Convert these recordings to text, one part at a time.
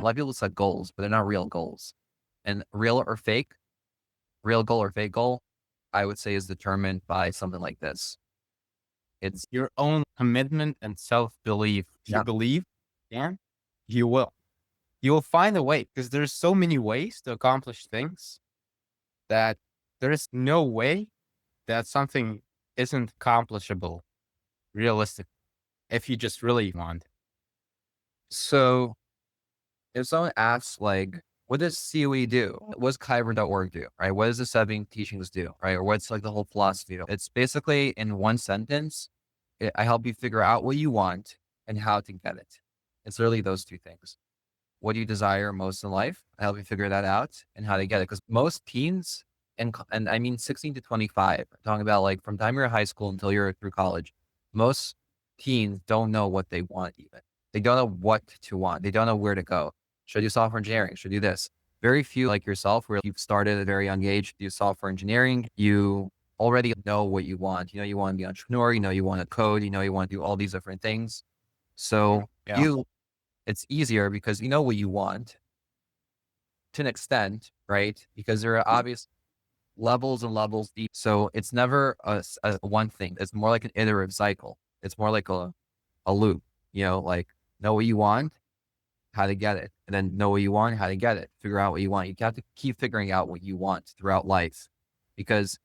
lot of people set goals, but they're not real goals. And real goal or fake goal, I would say is determined by something like this. It's Your own commitment and self-belief. If you yeah, believe, yeah, you will. You will find a way because there's so many ways to accomplish things that there is no way that something isn't accomplishable realistic if you just really want. so if someone asks like, what does COE do? What does Kyber.org do? Right? What does the seven teachings do? Right? Or what's like the whole philosophy? It's basically in one sentence, I help you figure out what you want and how to get it. It's literally those two things. What do you desire most in life? I help you figure that out and how to get it. Because most teens and I mean 16 to 25, talking about like from time you're in high school until you're through college, most teens don't know what they want even. They don't know what to want. They don't know where to go. Should I do software engineering? Should I do this? Very few like yourself where you've started at a very young age to do software engineering. You already know what you want. You know, you want to be an entrepreneur. You know, you want to code. You know, you want to do all these different things. So Yeah. it's easier because you know what you want to an extent, right? Because there are obvious levels and levels deep. So it's never a one thing. It's more like an iterative cycle. It's more like a loop, like know what you want, how to get it, and then know what you want, how to get it, figure out what you want. You have to keep figuring out what you want throughout life because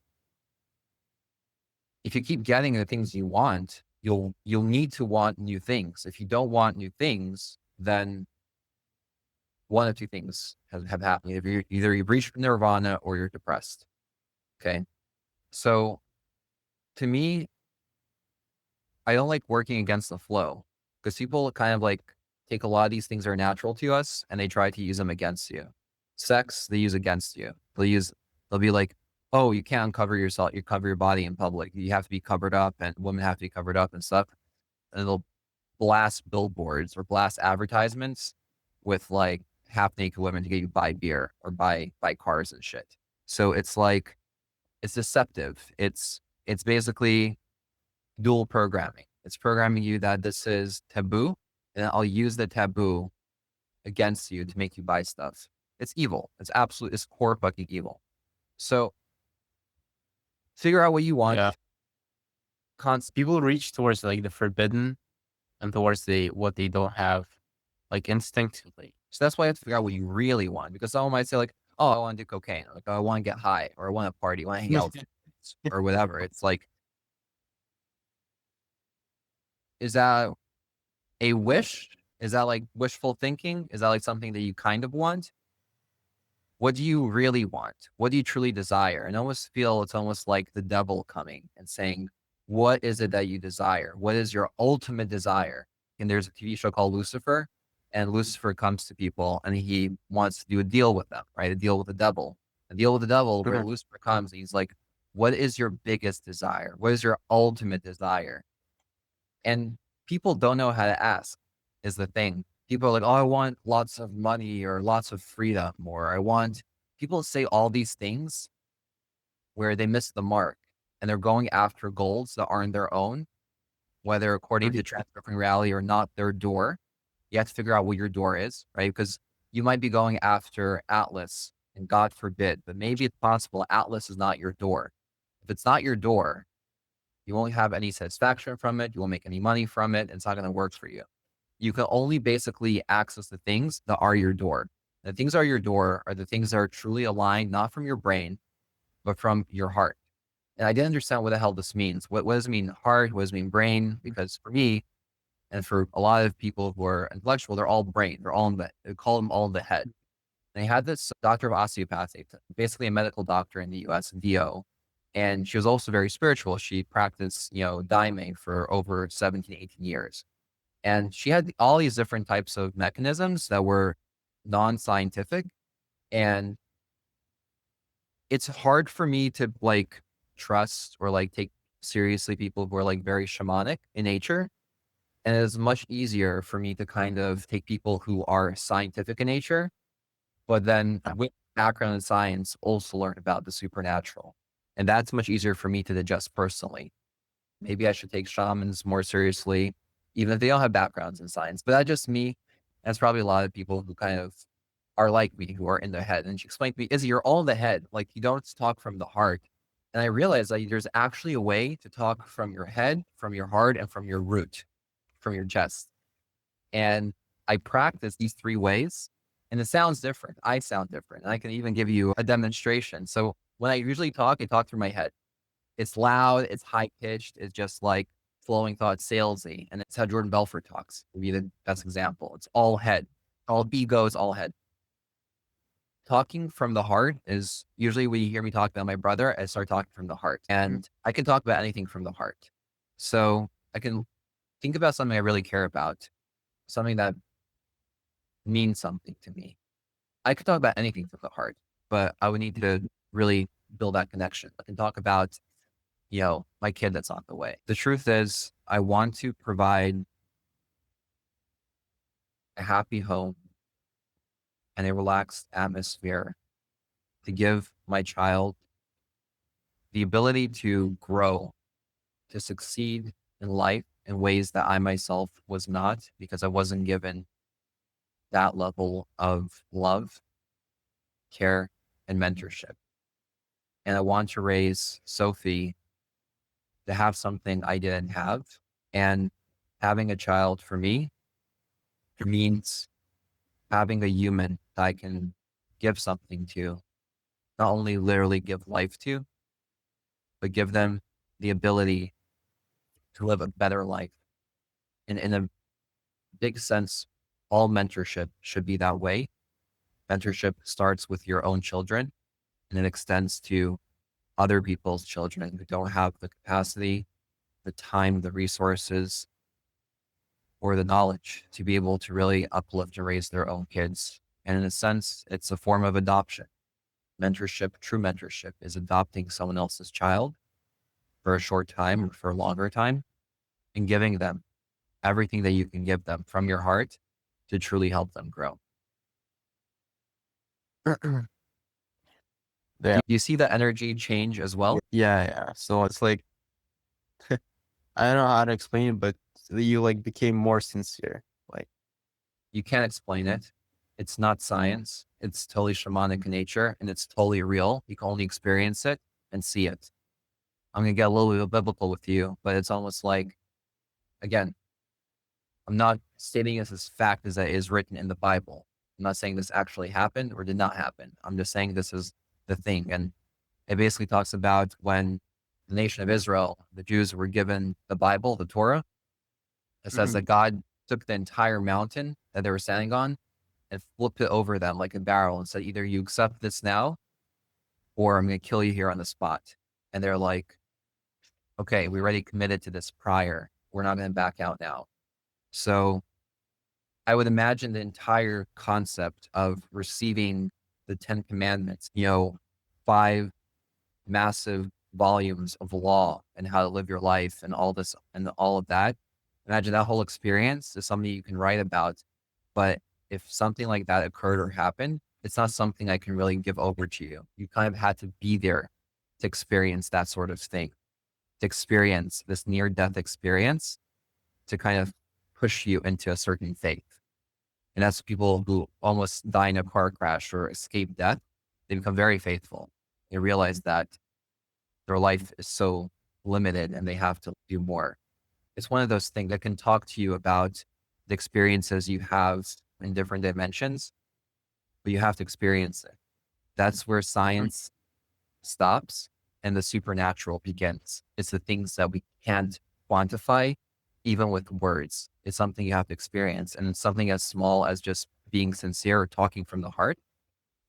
if you keep getting the things you want, you'll need to want new things. If you don't want new things, then one of two things have happened. Either you've reached nirvana or you're depressed. Okay. So to me, I don't like working against the flow because people kind of like take a lot of these things that are natural to us and they try to use them against you. Sex, they use against you. They'll be like, oh, you can't cover yourself. You cover your body in public. You have to be covered up and women have to be covered up and stuff. And they'll blast billboards or blast advertisements with like half naked women to get you to buy beer or buy cars and shit. So it's like it's deceptive. It's basically dual programming. It's programming you that this is taboo, and I'll use the taboo against you to make you buy stuff. It's evil. It's core fucking evil. So figure out what you want. Yeah. People reach towards like the forbidden and towards the what they don't have like instinctively. So that's why you have to figure out what you really want because someone might say like, oh, I want to do cocaine. Like, oh, I want to get high or I want to party, I want to hang out with friends or whatever. It's like, is that a wish? Is that like wishful thinking? Is that like something that you kind of want? What do you really want? What do you truly desire? And I almost feel it's almost like the devil coming and saying, what is it that you desire? What is your ultimate desire? And there's a TV show called Lucifer, and Lucifer comes to people and he wants to do a deal with them, right? A deal with the devil. A deal with the devil where Mhm. Lucifer comes and he's like, what is your biggest desire? What is your ultimate desire? And people don't know how to ask is the thing. People are like, oh, I want lots of money or lots of freedom, or I want people say all these things where they miss the mark and they're going after goals that aren't their own, whether according to transcripting reality or not their door. You have to figure out what your door is, right? Because you might be going after Atlas and God forbid, but maybe it's possible Atlas is not your door. If it's not your door, you won't have any satisfaction from it. You won't make any money from it. It's not going to work for you. You can only basically access the things that are your door. The things that are your door are the things that are truly aligned, not from your brain, but from your heart. And I didn't understand what the hell this means. What does it mean heart? What does it mean brain? Because for me, and for a lot of people who are intellectual, they're all brain. They're all in the, they call them all in the head. And they had this doctor of osteopathy, basically a medical doctor in the US, DO. And she was also very spiritual. She practiced, daime for over 17, 18 years. And she had all these different types of mechanisms that were non-scientific. And it's hard for me to like trust or like take seriously people who are like very shamanic in nature. And it's much easier for me to kind of take people who are scientific in nature, but then with background in science, also learn about the supernatural. And that's much easier for me to digest personally. Maybe I should take shamans more seriously, even if they don't have backgrounds in science. But that's just me. That's probably a lot of people who kind of are like me, who are in the head. And she explained to me, Izzy, you're all in the head. Like you don't talk from the heart. And I realized that there's actually a way to talk from your head, from your heart, and from your root, from your chest. And I practice these three ways and it sounds different. I sound different. And I can even give you a demonstration. So when I usually talk, I talk through my head. It's loud, it's high pitched, it's just like flowing thought, salesy. And it's how Jordan Belfort talks. To be the best example. It's all head, all egos, all head. Talking from the heart is usually when you hear me talk about my brother, I start talking from the heart. And I can talk about anything from the heart. So I can think about something I really care about, something that means something to me. I could talk about anything from the heart, but I would need to really build that connection. I can talk about, my kid that's on the way. The truth is, I want to provide a happy home and a relaxed atmosphere to give my child the ability to grow, to succeed in life in ways that I myself was not because I wasn't given that level of love, care, and mentorship. And I want to raise Sophie to have something I didn't have. And having a child for me means having a human that I can give something to, not only literally give life to, but give them the ability to live a better life. And in a big sense, all mentorship should be that way. Mentorship starts with your own children and it extends to other people's children who don't have the capacity, the time, the resources, or the knowledge to be able to really uplift and raise their own kids. And in a sense, it's a form of adoption. Mentorship, true mentorship, is adopting someone else's child for a short time or for a longer time and giving them everything that you can give them from your heart to truly help them grow. Yeah. Do you see the energy change as well? Yeah, yeah. So it's like I don't know how to explain it, but you like became more sincere. Like, You can't explain it. It's not science. It's totally shamanic in nature and it's totally real. You can only experience it and see it. I'm going to get a little bit biblical with you, but it's almost like, again, I'm not stating this as fact as that is written in the Bible. I'm not saying this actually happened or did not happen. I'm just saying this is the thing. And it basically talks about when the nation of Israel, the Jews were given the Bible, the Torah. It says mhm. that God took the entire mountain that they were standing on and flipped it over them like a barrel and said, either you accept this now or I'm going to kill you here on the spot. And they're like, okay, we already committed to this prior. We're not going to back out now. So I would imagine the entire concept of receiving the 10 commandments, five massive volumes of law and how to live your life and all this and all of that. Imagine that whole experience is something you can write about. But if something like that occurred or happened, it's not something I can really give over to you. You kind of had to be there to experience that sort of thing, to experience this near death experience to kind of push you into a certain faith. And that's people who almost die in a car crash or escape death. They become very faithful. They realize that their life is so limited and they have to do more. It's one of those things that can talk to you about the experiences you have in different dimensions, but you have to experience it. That's where science stops and the supernatural begins. It's the things that we can't quantify, even with words. It's something you have to experience. And it's something as small as just being sincere or talking from the heart,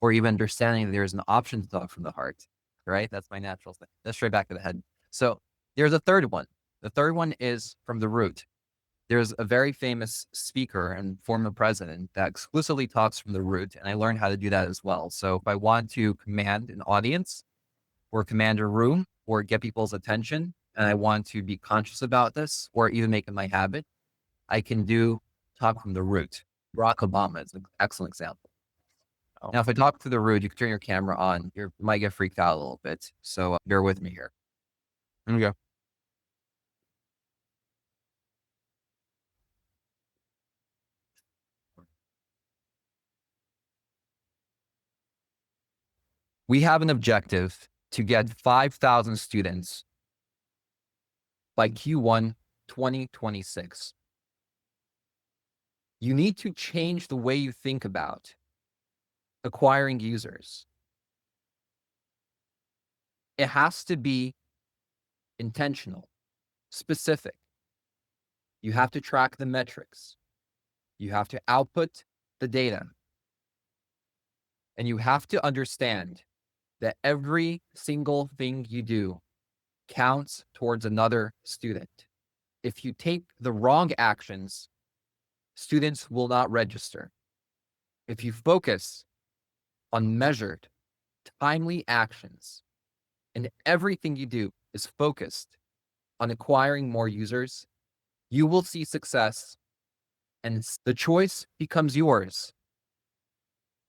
or even understanding there's an option to talk from the heart, right? That's my natural thing. That's straight back to the head. So there's a third one. The third one is from the root. There's a very famous speaker and former president that exclusively talks from the root. And I learned how to do that as well. So if I want to command an audience or command a room or get people's attention, and I want to be conscious about this or even make it my habit, I can do talk from the root. Barack Obama is an excellent example. Oh, Now, if I talk to the root, you can turn your camera on. You might get freaked out a little bit. So bear with me here. okay. We have an objective to get 5,000 students by Q1 2026. You need to change the way you think about acquiring users. It has to be intentional, specific. You have to track the metrics. You have to output the data. And you have to understand that every single thing you do counts towards another student. If you take the wrong actions, students will not register. If you focus on measured, timely actions, and everything you do is focused on acquiring more users, you will see success, and the choice becomes yours.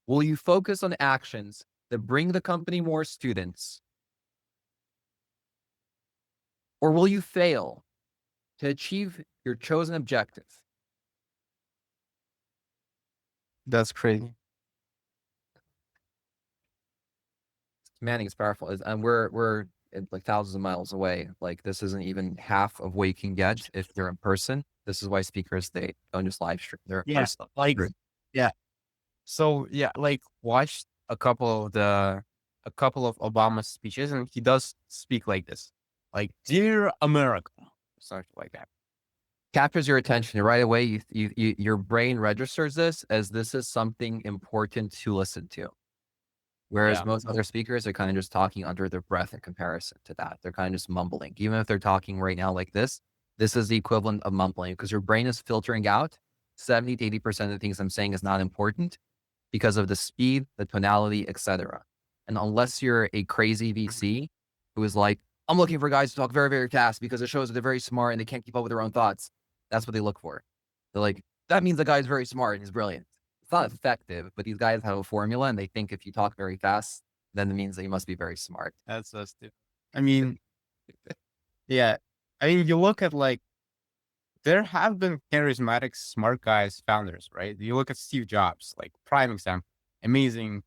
Will you focus on actions that bring the company more students, or will you fail to achieve your chosen objective? That's crazy. Manning is powerful, and we're like thousands of miles away. Like this isn't even half of what you can get if you're in person. This is why speakers they don't just live stream; they're in Yeah, person. like yeah. So yeah, like watched a couple of Obama's speeches, and he does speak like this, like "Dear America," something like that. Captures your attention right away. Your brain registers this is something important to listen to. Whereas Yeah, most other speakers are kind of just talking under their breath in comparison to that. They're kind of just mumbling. Even if they're talking right now like this is the equivalent of mumbling because your brain is filtering out 70 to 80% of the things I'm saying is not important because of the speed, the tonality, etc. And unless you're a crazy VC who is like, I'm looking for guys to talk very, very fast because it shows that they're very smart and they can't keep up with their own thoughts. That's what they look for. They're like, that means the guy's very smart and he's brilliant. It's not effective, but these guys have a formula and they think if you talk very fast, then it means that you must be very smart. that's so stupid. I mean, yeah, I mean, you look at like there have been charismatic, smart guys founders, right? You look at Steve Jobs, like prime example, amazing,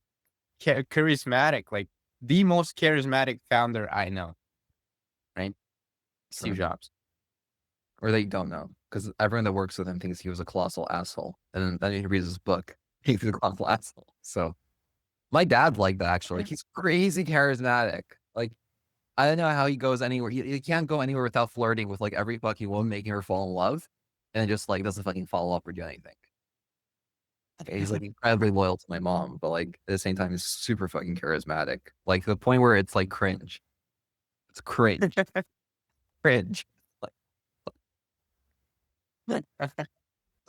charismatic, like the most charismatic founder I know, right? Steve Sure. Jobs. Or they don't know because everyone that works with him thinks he was a colossal asshole. And then he reads his book. He's a colossal asshole. So my dad's like that, actually. He's crazy charismatic. Like, I don't know how he goes anywhere. He can't go anywhere without flirting with like every fucking woman, making her fall in love, and just like doesn't fucking follow up or do anything. Okay, he's like incredibly loyal to my mom, but like at the same time, he's super fucking charismatic. Like to the point where it's like cringe. It's cringe, cringe. Like,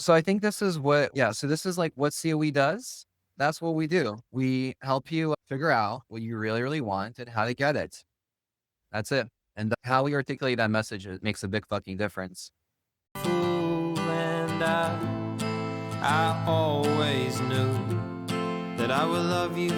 so I think this is what, yeah. So this is like what COE does. That's what we do. We help you figure out what you really, really want and how to get it. That's it. And how we articulate that message, it makes a big fucking difference. Fool and I always knew that I would love you